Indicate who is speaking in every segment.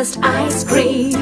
Speaker 1: Mist ice cream.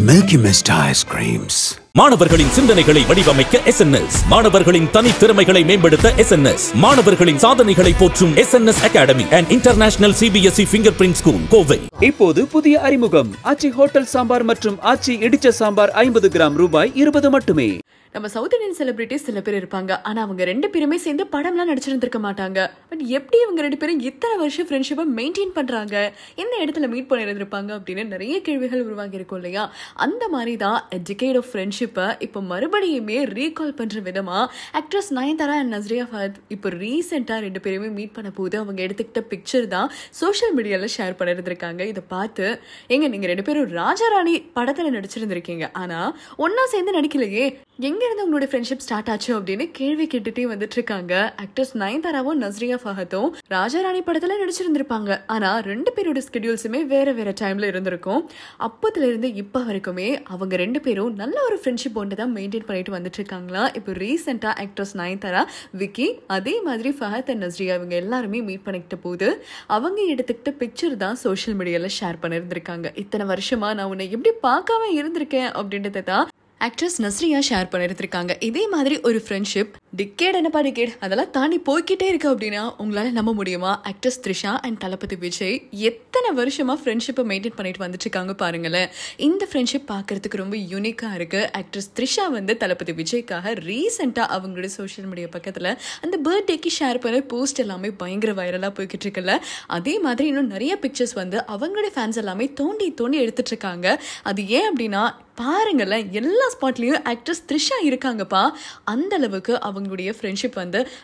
Speaker 2: Milky Mist ice creams.
Speaker 3: மாணவர்களின் சிந்தனைகளை வடிவமைக்க SNS, மாணவர்களின் தனித்திறமைகளை மேம்படுத்த SNS, மாணவர்களின் சாதனைகளை போற்றும் SNS Academy and International CBSE Fingerprint School, Kovai.
Speaker 4: இப்போது புதிய அறிமுகம் ஆச்சி ஹோட்டல் சாம்பார் மற்றும் ஆச்சி இடிச்ச சாம்பார் 50 கிராம் ரூபாய் 20 மட்டுமே.
Speaker 5: நம்ம சவுத் இந்தியன் செலிபிரிட்டிஸ் சில பேர் இருப்பாங்க. ஆனா அவங்க ரெண்டு பேருமே சேர்ந்து படம்லாம் நடிச்சிருந்திருக்க மாட்டாங்க. பட் எப்படி இவங்க ரெண்டு பேரும் இத்தனை வருஷம் ஃப்ரெண்ட்ஷிப்பை மெயின்டைன் பண்றாங்க, என்ன இடத்துல மீட் பண்ணிருந்திருப்பாங்க அப்படின்னு நிறைய கேள்விகள் உருவாகி இருக்கும் இல்லையா? அந்த மாதிரி தான் டிகேட் ஆஃப் ஃப்ரெண்ட்ஷிப்பை இப்போ மறுபடியுமே ரீகால் பண்ற விதமா ஆக்ட்ரஸ் நயன்தாரா அண்ட் நஸ்ரியா ஃபஹத் இப்போ ரீசெண்டா ரெண்டு பேருமே மீட் பண்ண போது அவங்க எடுத்துக்கிட்ட பிக்சர் தான் சோஷியல் மீடியால ஷேர் பண்ணிருந்திருக்காங்க. இதை பார்த்து நீங்க ரெண்டு பேரும் ராஜா ராணி படத்துல நடிச்சிருந்திருக்கீங்க, ஆனா ஒன்னா சேர்ந்து நடிக்கலையே, எங்க இருந்து உங்களோட ஃப்ரெண்ட்ஷிப் ஸ்டார்ட் ஆச்சு அப்படின்னு கேள்வி கேட்டுட்டே வந்துட்டு இருக்காங்க. ஆக்டர்ஸ் நயன்தாராவும் நஸ்ரியா ஃபஹத்தும் ராஜாராணி படத்துல நடிச்சிருந்திருப்பாங்க. ஆனா ரெண்டு பேரோட ஸ்கெடியூல்ஸுமே வேற வேற டைம்ல இருந்திருக்கும். அப்பத்துல இருந்து இப்ப வரைக்குமே அவங்க ரெண்டு பேரும் நல்ல ஒரு ஃப்ரெண்ட்ஷிப் ஒன்று தான் மெயின்டைன் பண்ணிட்டு வந்துட்டு இருக்காங்களா. இப்போ ரீசெண்டா ஆக்டர்ஸ் நயன்தாரா, விக்கி, அதே மாதிரி ஃபஹத் அண்ட் நஸ்ரியா இவங்க எல்லாருமே மீட் பண்ணிக்கிட்ட போது அவங்க எடுத்துக்கிட்ட பிக்சர் தான் சோஷியல் மீடியால ஷேர் பண்ணிருந்திருக்காங்க. இத்தனை வருஷமா நான் உன்னை எப்படி பார்க்காம இருந்திருக்கேன் அப்படின்றத தான் ஆக்ட்ரஸ் நஸ்ரியா ஷேர் பண்ணிருந்திருக்காங்க. இதே மாதிரி ஒரு ஃப்ரெண்ட்ஷிப் டிகேட் அதெல்லாம் தாண்டி போய்கிட்டே இருக்கு அப்படின்னா உங்களால நம்ப முடியுமா? ஆக்ட்ரஸ் த்ரிஷா அண்ட் தளபதி விஜய் எத்தனை வருஷமா ஃப்ரெண்ட்ஷிப்பை மெயின்டைன் பண்ணிட்டு வந்துட்டு இருக்காங்க பாருங்களேன். இந்த ஃப்ரெண்ட்ஷிப் பார்க்கறதுக்கு ரொம்ப யூனிக்கா இருக்கு. ஆக்ட்ரஸ் த்ரிஷா தளபதி விஜய்க்காக ரீசெண்டா அவங்களோட சோஷியல் மீடியா பக்கத்துல அந்த பர்த்டேக்கு ஷேர் பண்ண போஸ்ட் எல்லாமே பயங்கர வைரலா போய்கிட்டு இருக்குல்ல. அதே மாதிரி இன்னும் நிறைய பிக்சர்ஸ் அவங்களோட ஃபேன்ஸ் எல்லாமே தோண்டி எடுத்துட்டு இருக்காங்க. அது ஏன் அப்படின்னா பாருங்களேன், எல்லா ஸ்பாட்லயும் ஆக்ட்ரஸ் த்ரிஷா இருக்காங்கப்பா. அந்த அளவுக்கு அவங்களுடைய ஃப்ரெண்ட்ஷிப்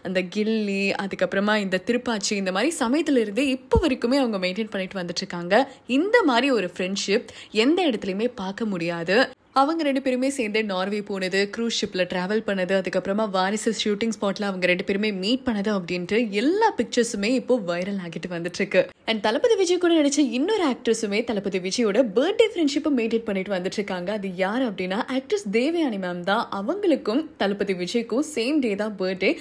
Speaker 5: அந்த கில்லி, அதுக்கப்புறமா இந்த திருப்பாச்சி, இந்த மாதிரி சமயத்துல இருந்து இப்போ வரைக்குமே அவங்க மெயின்டைன் பண்ணிட்டு வந்துட்டு இருக்காங்க. இந்த மாதிரி ஒரு ஃப்ரெண்ட்ஷிப் எந்த இடத்துலையுமே பார்க்க முடியாது. அவங்க ரெண்டு பேருமே சேர்ந்து நார்வே போனது, க்ரூஸ் ஷிப்ல டிராவல் பண்ணது, அதுக்கப்புறமா வாரிசு ஷூட்டிங் ஸ்பாட்ல அவங்க ரெண்டு பேருமே மீட் பண்ணது அப்படின்ட்டு எல்லா பிக்சர்ஸுமே இப்போ வைரல் ஆகிட்டு வந்துட்டு இருக்கு. அண்ட் தளபதி விஜய் கூட நடிச்ச இன்னொரு ஆக்ட்ரஸுமே தளபதி விஜயோட பர்த்டே ஃப்ரெண்ட்ஷிப்பை மெயின்டைன் பண்ணிட்டு வந்துட்டு இருக்காங்க. அது யார் அப்படின்னா ஆக்ட்ரஸ் தேவயானி மேம் தான். அவங்களுக்கும் தளபதி விஜய்க்கும் சேம் டே தான் பர்த்டே.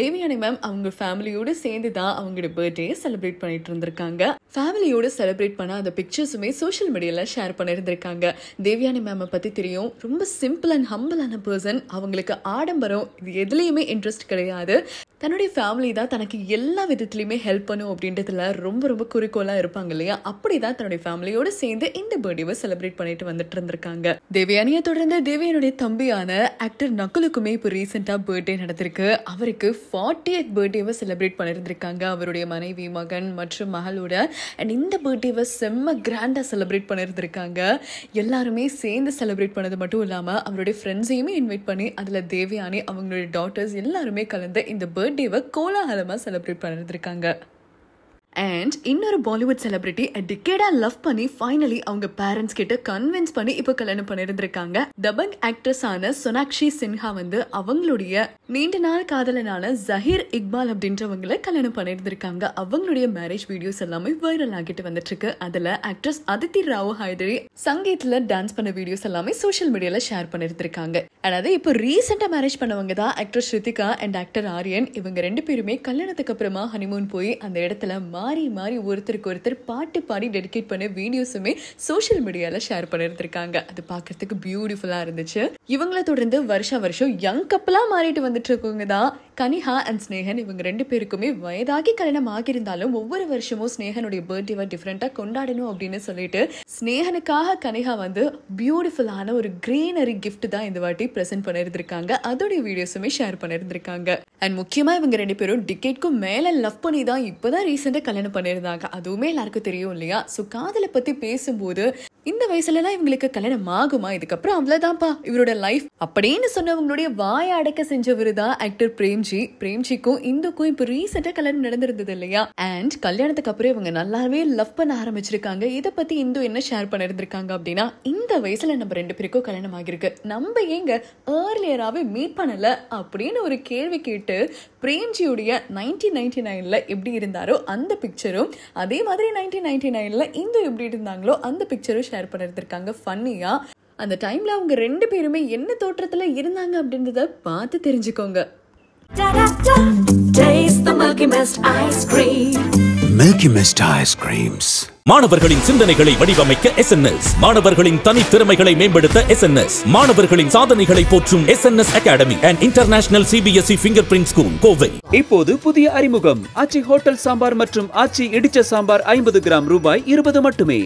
Speaker 5: தேவயானி மேம் அவங்க ஃபேமிலியோடு சேர்ந்து தான் அவங்களோட பர்த்டே செலிப்ரேட் பண்ணிட்டு இருந்திருக்காங்க. ஃபேமிலியோட செலிப்ரேட் பண்ண அந்த பிக்சர்ஸுமே சோஷியல் மீடியால ஷேர் பண்ணிருந்திருக்காங்க. தேவயானி மேம் பத்தி தெரியும், ரொம்ப சிம்பிள் அண்ட் ஹம்பிளான பர்சன். அவங்களுக்கு ஆடம்பரம் இது எதுலையுமே இன்ட்ரெஸ்ட் கிடையாது. தன்னுடைய ஃபேமிலி தான் தனக்கு எல்லா விதத்துலையுமே ஹெல்ப் பண்ணும் அப்படின்றதுல ரொம்ப குறிக்கோளா இருப்பாங்க இல்லையா? அப்படிதான் தன்னுடைய ஃபேமிலியோட சேர்ந்து இந்த பர்த்டேவை செலிப்ரேட் பண்ணிட்டு வந்துட்டு இருந்திருக்காங்க. தேவயானியை தொடர்ந்து தேவயானுடைய தம்பியான ஆக்டர் நகுலுக்குமே இப்போ ரீசெண்டா பர்த்டே நடந்திருக்கு. அவருக்கு 40th பர்த்டேவை செலிப்ரேட் பண்ணிருந்திருக்காங்க அவருடைய மனைவி, மகன் மற்றும் மகளோட. அண்ட் இந்த பர்த்டேவை செம்ம கிராண்டா செலிப்ரேட் பண்ணிருந்திருக்காங்க. எல்லாருமே சேர்ந்து செலிப்ரேட் பண்ணது மட்டும் இல்லாம அவருடைய ஃப்ரெண்ட்ஸையுமே இன்வைட் பண்ணி அதுல தேவயானி, அவங்களுடைய டாட்டர்ஸ் எல்லாருமே கலந்து இந்த பர்த்டேவை கோலாகலமா செலிப்ரேட் பண்ணிருந்திருக்காங்க. அண்ட் இன்னொரு பாலிவுட் செலிபிரிட்டி டிகேடா லவ் பண்ணி ஃபைனலி அவங்க பேரண்ட்ஸ் கிட்ட கன்வின்ஸ் பண்ணி இப்போ கல்யாணம் பண்ணிருந்திருக்காங்க. டபங் ஆக்ட்ரஸ் ஆன சோனாக்ஷி சின்ஹா அவங்களுடைய நீண்ட நாள் காதலனான ஜஹீர் இக்பால் அப்படின்றவங்களை கல்யாணம் பண்ணிருந்திருக்காங்க. அவங்களுடைய மேரேஜ் வீடியோஸ் எல்லாமே வைரல் ஆகிட்டு வந்துட்டு இருக்கு. அதுல ஆக்ட்ரஸ் அதித்தி ராவ் ஹைதரி சங்கீத்ல டான்ஸ் பண்ண வீடியோஸ் எல்லாமே சோஷியல் மீடியால ஷேர் பண்ணிருந்திருக்காங்க. அதாவது இப்போ ரீசெண்டா மேரேஜ் பண்ணவங்க தான் actress Shrutika and actor Aryan. இவங்க ரெண்டு பேருமே கல்யாணத்துக்கு அப்புறமா ஹனிமூன் போய் அந்த இடத்துல மாறி ஒருத்தருக்கு ஒருத்தர் பாட்டு பாடி டெடிகேட் பண்ண வீடியோஸுமே சோஷியல் மீடியால ஷேர் பண்ணிருந்திருக்காங்க. அது பார்க்கறதுக்கு பியூட்டிஃபுல்லா இருந்துச்சு. இவங்களை தொடர்ந்து வருஷம் யங் கப்பலா மாறிட்டு வந்துட்டு இருக்கவங்க தான் கனிஹா அண்ட் ஸ்னேகன். இவங்க ரெண்டு பேருக்குமே வயதாகி கல்யாணம் ஆகியிருந்தாலும் ஒவ்வொரு வருஷமும் ஸ்னேகனுடைய பர்த்டேவை டிஃப்ரெண்டா கொண்டாடணும் அப்படின்னு சொல்லிட்டு ஸ்னேகனுக்காக கனிஹா பியூட்டிஃபுல்லான ஒரு கிரீனரி கிஃப்ட் தான் இந்த வாட்டி பிரசன்ட் பண்ணிருந்திருக்காங்க. அதோடைய வீடியோஸுமே ஷேர் பண்ணிருந்திருக்காங்க. அண்ட் முக்கியமா இவங்க ரெண்டு பேரும் டிகேட்க்கும் மேல லவ் பண்ணி தான் இப்பதான் ரீசெண்டா கல்யாணம் பண்ணிருந்தாங்க. அதுவுமே எல்லாருக்கும் தெரியும் இல்லையா? சோ காதலை பத்தி பேசும்போது இந்த வயசுல எல்லாம் இவங்களுக்கு கல்யாணம் ஆகுமா, இதுக்கப்புறம் அவ்வளவுதான்ப்பா இவரோட லைஃப் அப்படின்னு சொன்னவங்களுடைய வாய அடக்க செஞ்சவர் தான் ஆக்டர் பிரேம்ஜி. பிரேம்ஜிக்கும் இந்துக்கும் இப்ப ரீசெண்டா கல்யாணம் நடந்திருந்தது இல்லையா? அண்ட் கல்யாணத்துக்கு அப்புறம் இவங்க நல்லாவே லவ் பண்ண ஆரம்பிச்சிருக்காங்க. இதை பத்தி இந்து என்ன ஷேர் பண்ணிருந்திருக்காங்க அப்படின்னா, இந்த வயசுல நம்ம ரெண்டு பேருக்கும் கல்யாணம் ஆகிருக்கு, நம்ம ஏங்க ஏர்லியராவே மீட் பண்ணல அப்படின்னு ஒரு கேள்வி கேட்டு பிரேம்ஜியுடைய 1999ல எப்படி இருந்தாரோ அந்த பிக்சரும், அதே மாதிரி 1999ல இந்து எப்படி இருந்தாங்களோ அந்த பிக்சரும் ஷேர் பண்ணிருந்திருக்காங்க. ஃபன்னியா அந்த டைம்ல அவங்க ரெண்டு பேருமே என்ன தோற்றத்துல இருந்தாங்க அப்படின்றத பார்த்து தெரிஞ்சுக்கோங்க.
Speaker 1: Taste the Milky Mist ice cream.
Speaker 2: Milky Mist ice creams.
Speaker 3: மாணவர்களின் சிந்தனைகளை வடிவமைக்க SNS, மாணவர்களின் தனி திறமைகளை மேம்படுத்த SNS, மாணவர்களின் சாதனைகளை போற்றும் SNS Academy and International CBSE Fingerprint School, Kovai.
Speaker 4: இப்போது புதிய அறிமுகம் ஆச்சி ஹோட்டல் சாம்பார் மற்றும் ஆச்சி இடிச்ச சாம்பார் 50 கிராம் ரூபாய் 20 மட்டுமே.